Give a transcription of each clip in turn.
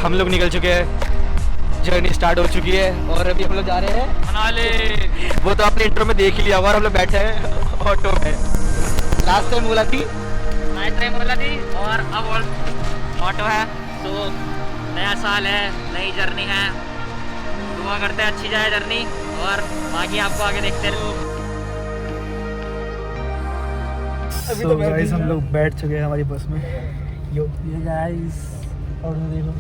हम लोग निकल चुके हैं, जर्नी स्टार्ट हो चुकी है और अभी हम लोग जा रहे हैं मनाली। वो तो आपने इंट्रो में देख ही लिया होगा। और हम लोग बैठे हैं ऑटो में। लास्ट टाइम बोला थी और अब ऑटो है। तो नया साल है, नई जर्नी है, दुआ करते हैं अच्छी जाए जर्नी और बाकी आपको आगे देखते रहो। अभी तो गाइस हम लोग बैठ चुके हैं हमारी बस में। यो ये गाइस और देखो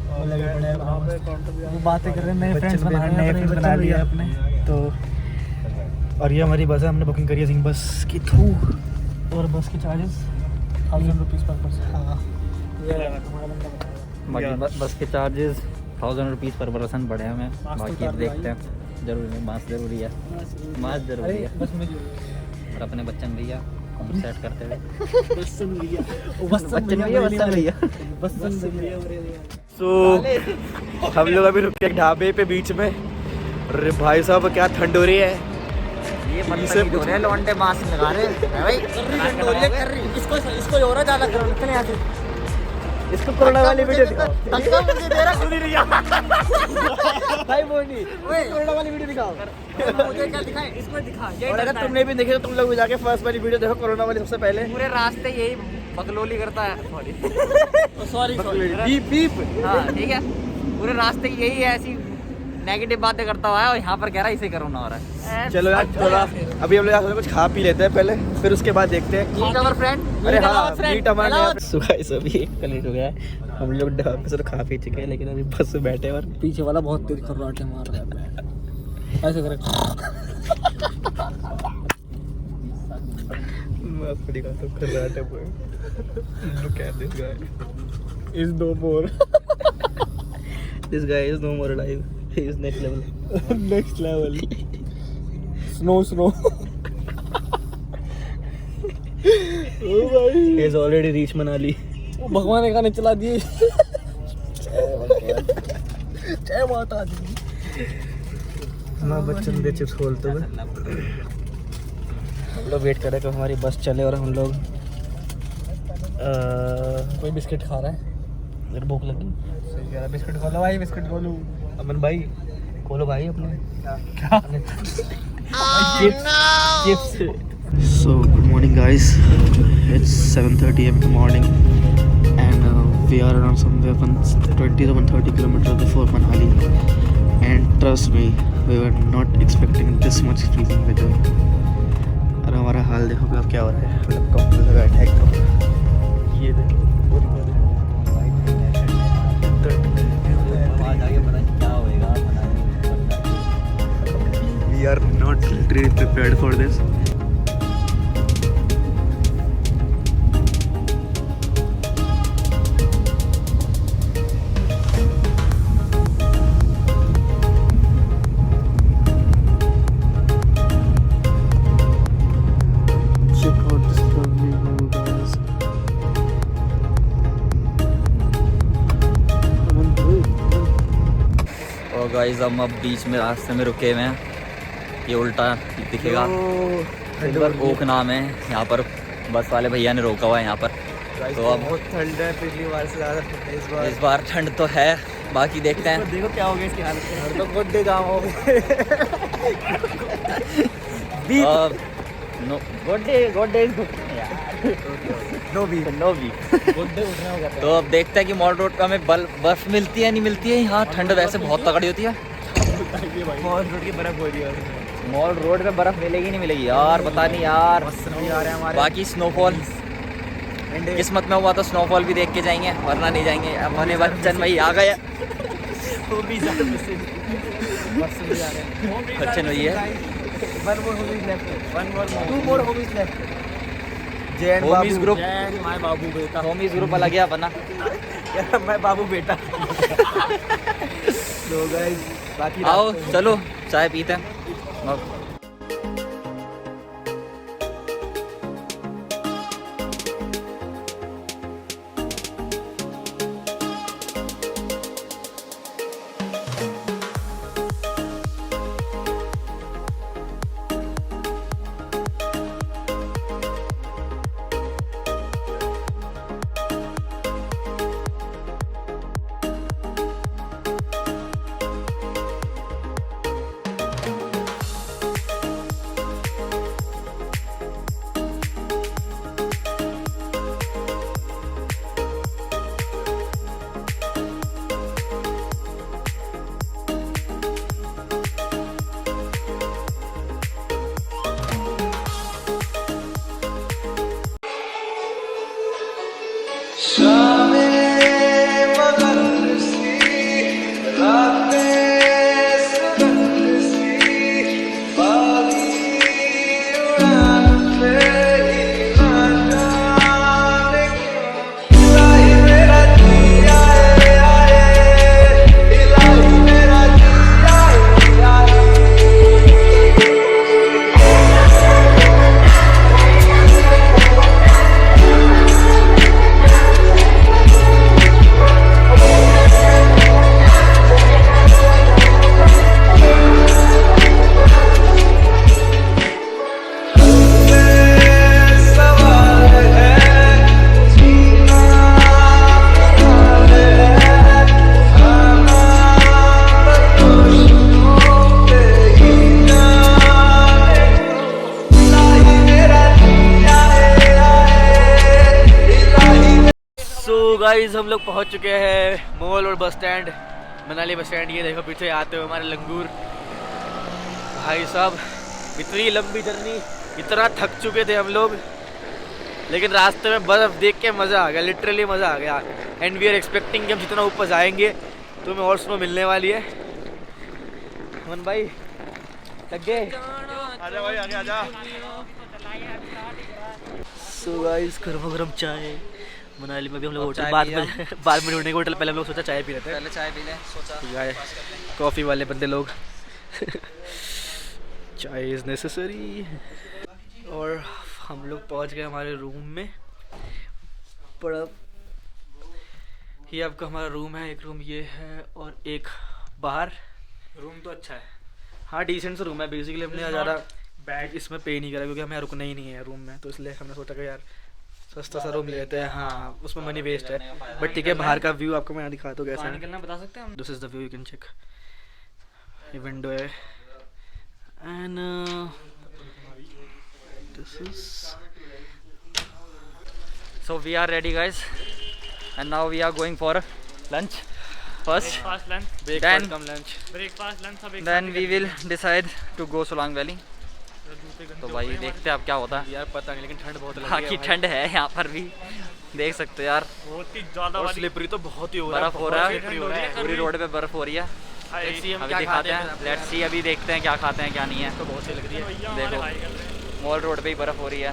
वो लगे पड़े हैं, वो बातें कर रहे हैं, नए फ्रेंड्स बना लिए अपने। तो और ये हमारी बस है, हमने बुकिंग करी है सिंह बस के थ्रू। और बस के चार्जेस 1000 रुपीज़ पर पर्सन। हाँ बाकी बस के चार्जेस 1000 रुपीज़ पर पर्सन बढ़े हैं। बाकी अब देखते हैं। जरूरी नहीं, मास्क जरूरी है, मास्क जरूरी है। बस में और अपने बच्चन भैया सेट करते हुए सो हम लोग अभी रुके ढाबे पे बीच में। अरे भाई साहब क्या ठंड हो रही है। ये मतलब हो रहे हैं लौंडे मास्क लगा रहे हैं भाई। इसको और ज्यादा करो, निकल यहाँ से। इसको कोरोना वाली वीडियो दिखाओ भाई। वो नहीं कोरोना वाली वीडियो दिखाओ। मुझे क्या दिखाएं, इसको दिखा। और अगर तुमने भी देखी तो तुम लोग भी जाके फर्स्ट वाली वीडियो देखो, कोरोना वाली सबसे पहले। पूरे रास्ते यही बकलोली करता है। Sorry beep beep. हाँ ठीक है, पूरे रास्ते यही है, ऐसी नेगेटिव बातें करता हुआ है और यहाँ पर कह रहा है इसे कोरोना हो रहा है। चलो यार थोड़ा अभी हम लोग कुछ खा पी लेते हैं पहले, फिर उसके बाद देखते हैं। अरे हाँ मीट हमारे सुबह सभी कलेक्ट हो गया है। हम लोग ढाबे से तो खा पी चुके हैं, लेकिन अभी बस में बैठे और पीछे वाला बहुत तेज खर्राटे मार रहा है। ऐसे करे मैं आपको दिखाता हूँ खर्राटे पे। Look at this guy. Is no more. This guy is no more alive. He is next level. Next level. स्नो ओ भाई, He has already reached Manali. वो भगवान ने गाने चला दिए। जय माता दी। मैं बच्चन दे चिप्स खोलते हुए हम लोग वेट कर रहे हैं कि हमारी बस चले। और हम लोग कोई बिस्किट खा रहा है। मेरे भूख लगी। सही कह रहा है, बिस्किट खोलो भाई, बिस्किट खोलो। अमन भाई खोलो भाई अपने क्या? Chips. So good morning guys, it's 7:30 a.m. in the morning and we are around somewhere 20 to 130 kilometers before Manali, and trust me we were not expecting this much freezing weather. और हमारा हाल देखो अब क्या हो रहा है। मतलब कंपनी में बैठा है एकदम। ये देखो we are not really prepared for this. Check out this lovely view guys. और गाइस हम अब बीच में रास्ते में रुके हुए हैं। ये उल्टा दिखेगा, सिल्वर ओक नाम है यहाँ पर। बस वाले भैया ने रोका हुआ है यहाँ पर। तो अब बहुत ठंड है, पिछली बार से ज़्यादा ठंड है इस बार ठंड तो है, बाकी देखते हैं। देखो क्या हो गया इसकी हालत। तो गुड्डे गाँव हो नो बी। तो अब देखते हैं कि मॉल रोड पे हमें बर्फ मिलती है नहीं मिलती है। यहाँ ठंड वैसे बहुत तगड़ी होती है। मॉल रोड की बर्फ हो रही है। मॉल रोड पे बर्फ मिलेगी नहीं मिलेगी यार, पता नहीं यार। बाकी स्नोफॉल किस्मत में हुआ तो स्नोफॉल भी देख के जाएंगे, वरना नहीं जाएंगे। अब हमारे बच्चन भाई आ गए। बच्चन भाई है। होमीज ग्रुप, बाबू बेटा। होमीज ग्रुप अलग है अपना। मैं बाबू बेटा। तो गाइस बाकी आओ चलो चाय पीते हैं। गाइस हम लोग पहुंच चुके हैं मॉल और bus stand, Manali bus stand. ये देखो पीछे आते हुए हमारे लंगूर भाई साहब। इतनी लंबी जर्नी, इतना थक चुके थे हम लोग, लेकिन रास्ते में बर्फ़ देख के मज़ा आ गया, लिटरली मज़ा आ गया। एंड वी आर एक्सपेक्टिंग कि हम जितना ऊपर जाएंगे तो हमें और स्नो मिलने वाली है। मन भाई लग गए, आजा भाई आगे आजा। सो गाइस गर्मा गर्म चाय मनाली में भी हम लोग होटल बाद में ढूंढने के होटल, पहले हम लोग सोचा चाय पी लेते हैं, पहले चाय पी लें, सोचा कॉफ़ी वाले बंदे लोग चाय इज़ नेसेसरी। और हम लोग पहुंच गए हमारे रूम में। बड़ा ये आपका हमारा रूम है, एक रूम ये है और एक बाहर। रूम तो अच्छा है, हाँ डिसेंट सा रूम है। बेसिकली हमने ज़्यादा बैग इसमें पे नहीं करा क्योंकि हमें रुकना ही नहीं है रूम में, तो इसलिए हमने सोचा कि यार सस्ता सा रूम लेते हैं। हाँ उसमें मनी वेस्ट है, बट ठीक है। बाहर का व्यू आपको मैं दिखाता हूँ कैसा है। निकलना बता सकते हैं हम। This is the view, you can check. ये विंडो है and this is. So we are ready guys and now we are going for lunch first, then we will decide to go Solang Valley। तो भाई देखते हैं अब क्या होता है यार, पता नहीं लेकिन ठंड बहुत लग रही है। बाकी ठंड है यहाँ पर भी, देख सकते हो यार, बहुत ही ज्यादा और स्लिपरी तो बहुत ही हो रहा है, बर्फ हो रहा है, slippery हो रहा है। पूरी रोड पे बर्फ हो रही है। Let's see हम अभी क्या दिखाते खाते हैं, लेट्स सी, अभी देखते हैं क्या खाते हैं क्या नहीं है। तो बहुत सही लग रही है। देखो मॉल रोड पे ही बर्फ हो रही है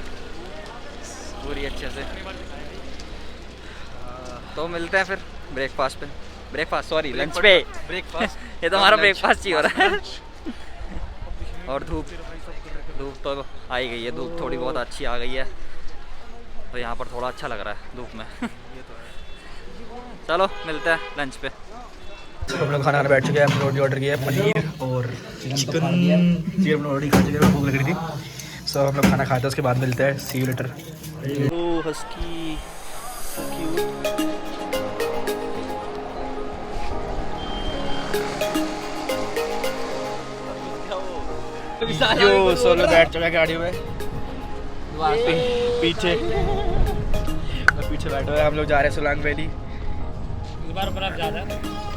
पूरी अच्छे से। तो मिलते हैं फिर ब्रेकफास्ट पे, ब्रेकफास्ट सॉरी लंच पे। ब्रेकफास्ट ये तो हमारा ब्रेकफास्ट ही हो रहा है। और धूप तो आ ही गई है, धूप थोड़ी बहुत अच्छी आ गई है, तो यहाँ पर थोड़ा अच्छा लग रहा है धूप में। चलो मिलते हैं लंच पे। तो हम लोग खाना खाने बैठ चुके हैं। हमने रोटी ऑर्डर किया है, पनीर और चिकन हमने ऑलरेडी खा चुके हैं, भूख लग रही थी। सो हम लोग खाना खाते हैं, उसके बाद मिलते हैं। सी यू लेटर। ओह हस्की जो सोलो बैठ चुका है गाड़ी में पीछे बैठे हुए। हम लोग जा रहे हैं सोलांग वैली। इस बार बर्फ ज़्यादा है।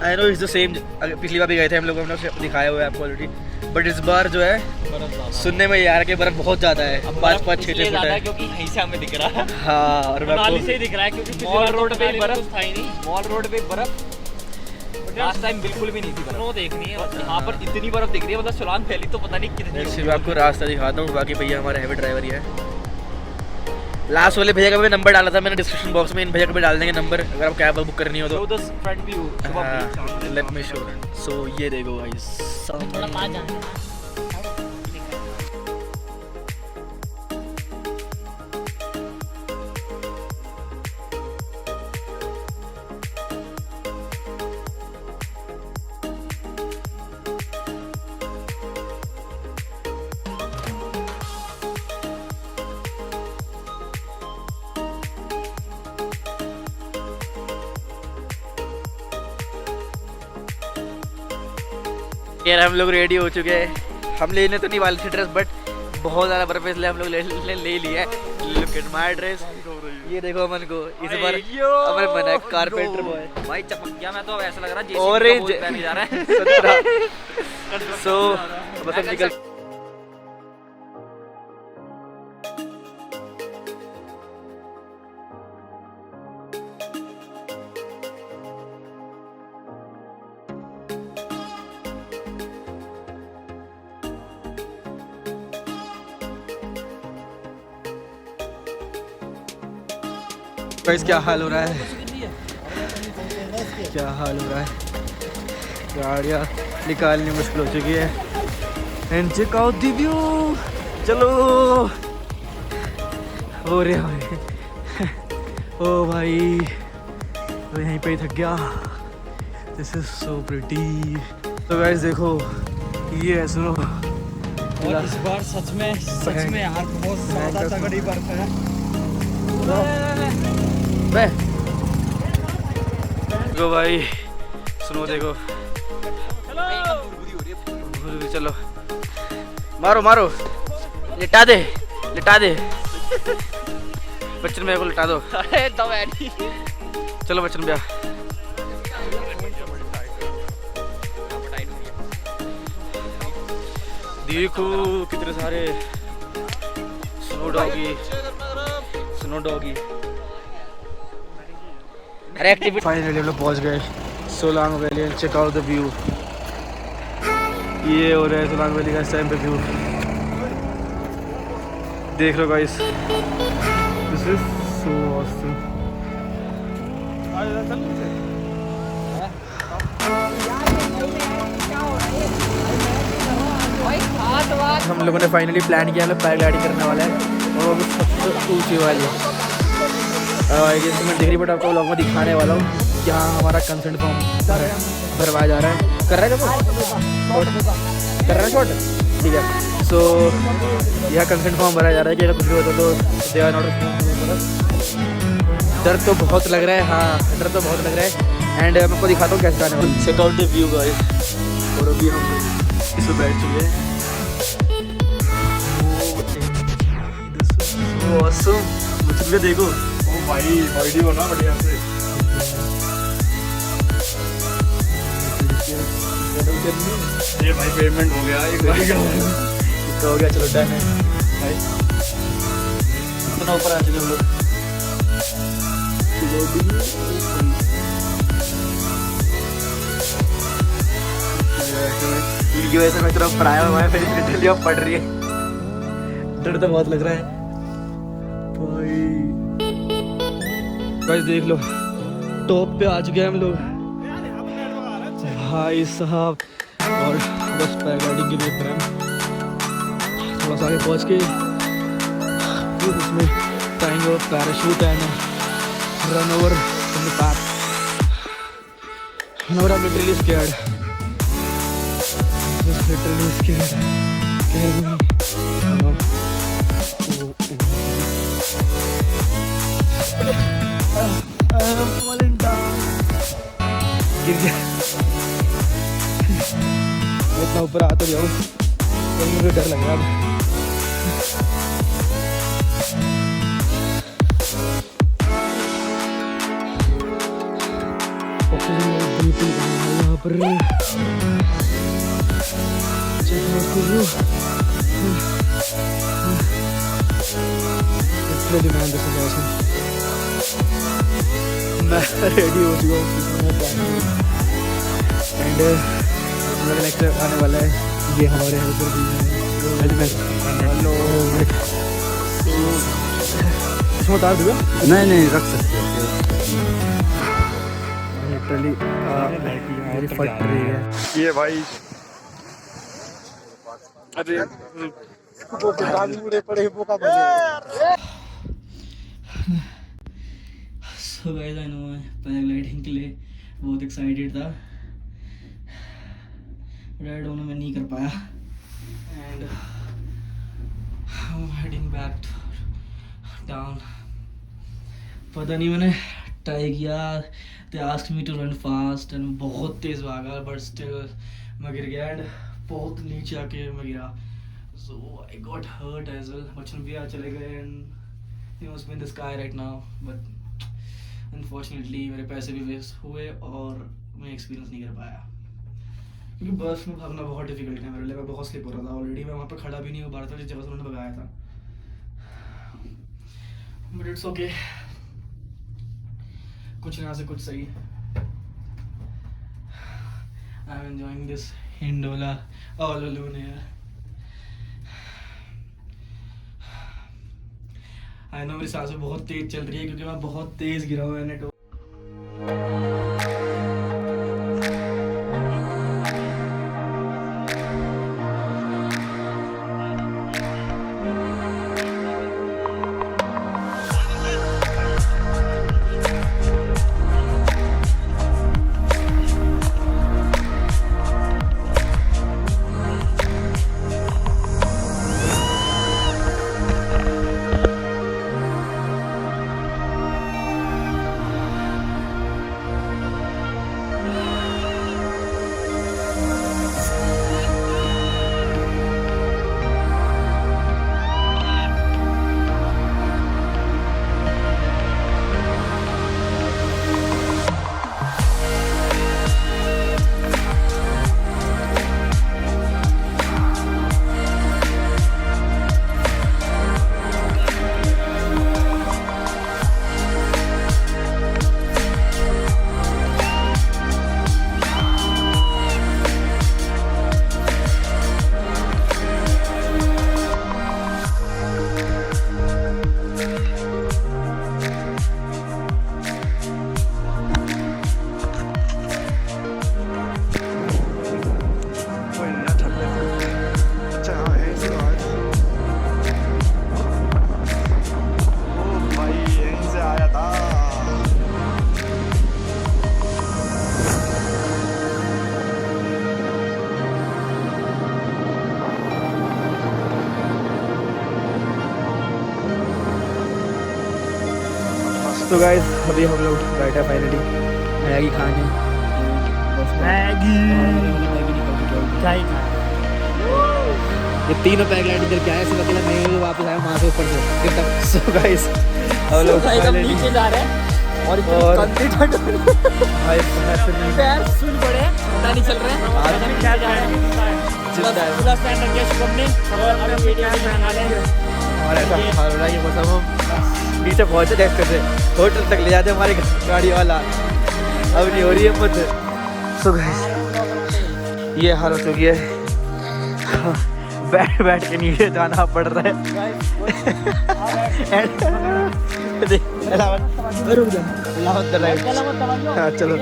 I know is the same, पिछली बार भी गए थे हम लोग, हमने दिखाया हुआ है आपको ऑलरेडी, बट इस बार जो है सुनने में यार कि बर्फ बहुत ज़्यादा है, 5-5 6 फुट है, क्योंकि यहीं से हमें दिख रहा है। हाँ और मैं मनाली आपको से ही दिख रहा है क्योंकि मॉल रोड पे बर्फ था ही नहीं, मॉल रोड पे बर्फ लास्ट टाइम बिल्कुल भी नहीं थी। बर्फ देखनी है, यहाँ पर इतनी बर्फ दिख रही है, मतलब सोलांग वैली तो पता नहीं कितनी। सिर्फ आपको रास्ता दिखाता हूँ, बाकी भैया हमारे हैवी ड्राइवर ही है। लास्ट वाले भैया का भी नंबर डाला था मैंने डिस्क्रिप्शन बॉक्स में, इन भैया का भी डाल देंगे नंबर अगर आप कैब बुक करनी हो तो। Front view let me show. So ये देखो गाइस, थोड़ा पास जाना। यार हम लोग रेडी हो चुके हैं। हम लेने तो नहीं वाले थे ड्रेस, बट बहुत ज़्यादा बर्फ है इसलिए हम लोग ले लिया है। लुक एट माय ड्रेस, ये देखो अमन को इस बार अमन बना है कारपेंटर बॉय। भाई चपक गया मैं तो, अब ऐसा लग रहा है ऑरेंज नहीं जा रहा है। सो बस हम निकल। गाइस क्या हाल हो रहा है, क्या हाल हो रहा है, गाड़ियाँ निकालनी मुश्किल हो चुकी है। And check out the view, चलो हो रहे ओ भाई तो यहीं पे ही थक गया। This is so pretty. तो गाइस देखो ये है सुनो, और इस बार सच में यार बहुत ज़्यादा तगड़ी बर्फ है। देखो भाई सुनो, देखो चलो मारो मारो, लिटा दे बच्चन मेरे को लिटा दो। अरे चलो बच्चन भैया। देखो कितने सारे स्नो डॉगी। अरे एक्टिविटी फाइनली हम लोग पहुंच गए Solang valley and check out the view. ये हो रहा है सोलांग वैली का इस टाइम पे व्यू, देख लो guys, this is so awesome. हम लोगों ने फाइनली प्लान किया, हम लोग पैराग्लाइडिंग करने वाले हैं और वो भी सबसे ऊंची वाली। आई गेस मैं डिग्री बट आपको व्लॉग में दिखाने वाला हूँ कि हाँ हमारा कंसेंट फॉर्म भरवाया जा रहा है। कर रहा है शॉट, ठीक है। सो यह कंसेंट फॉर्म भरा जा रहा है कि अगर कुछ भी होता तो दे आर नॉट। डर तो बहुत लग रहा है, हाँ डर तो बहुत लग रहा है। एंड मैं आपको दिखाता हूँ कैसे आने वाला। Check out the view guys. और अभी हम इसमें बैठ चुके हैं। ऑसम, मुझे देखो। ओ भाई वीडियो बना बढ़िया से। ये भाई पेमेंट हो गया, एक बार कितना हो गया, चलो डन है भाई। इतना ऊपर आ चुके हम लोग। की वजह से मैं तरफ पढ़ाया हुआ है, फिर लिटरली अब पढ़ रही है। डर तो बहुत लग रहा है भाई। देख लो टॉप पे आ चुके हैं हम लोग भाई साहब। और बस पैराग्लाइडिंग की देख रहे हैं, थोड़ा सा आगे पहुँच के उसमें time parachute and run over from the path. I am literally scared, literally scared. I'm falling down. गिर गया। इतना ऊपर आ तो गया हूँ, मुझे डर लग रहा है। ऑक्सीजन बिल्कुल यहाँ पर। मैं रेडी हो चुका हूँ एंड मेरा नेक्स्ट आने वाला है। ये हमारे हेल्पर भी हैं, इसमें उतार दूँगा? नहीं रख सकते। लिटरली मेरी फट रही है ये भाई। अरे वो मुड़े पड़े वो का बजे। सो गाइस आई नो मैं पैराग्लाइडिंग के लिए बहुत एक्साइटेड था, बट आई डोंट नो मैं नहीं कर पाया। And I am heading back down. पता नहीं मैंने ट्राई किया, they asked me to run fast and बहुत तेज़ भागा, बट स्टिल मैं गिर गया एंड बहुत नीचे आके मैं गिरा। So I got hurt as well. Bachchan भी आ चले गए and he must be in the sky right now, but unfortunately मेरे पैसे भी वेस्ट हुए और मैं एक्सपीरियंस नहीं कर पाया, क्योंकि बस में भागना बहुत डिफिकल्ट है मेरे लिए। मैं बहुत स्लिप हो रहा था ऑलरेडी, मैं वहाँ पर खड़ा भी नहीं हो पा रहा था जिस जगह से उन्होंने भगाया था। बट इट्स ओके, कुछ यहाँ से कुछ सही। I am enjoying this Hindola all alone here. I know मेरी सांसें बहुत तेज चल रही है क्योंकि मैं बहुत तेज गिरा हुआ है। तो गाइस अभी हम लोग बैठे फाइनली मैगी खाने। मैगी क्या ही खाए, ये तीनों पैक लाइट इधर क्या है, सिर्फ अकेला मैं ही वापस आया वहाँ से ऊपर से। सो गाइस हम लोग नीचे जा रहे हैं और भाई पैर सुन पड़े, पता नहीं चल रहे हैं। क्या जा रहे हैं पूरा स्टैंड रख दिया शुभम ने और अब वीडियो बना रहे हैं। और ऐसा हाल हो रहा है ये मौसम, हम नीचे पहुँचे देख कर होटल तक ले जाते हमारे गाड़ी वाला, अब नहीं हो रही है मत। सो गाइस ये हाल हो चुकी है, बैठ बैठ के नीचे जाना पड़ रहा है। हाँ चलो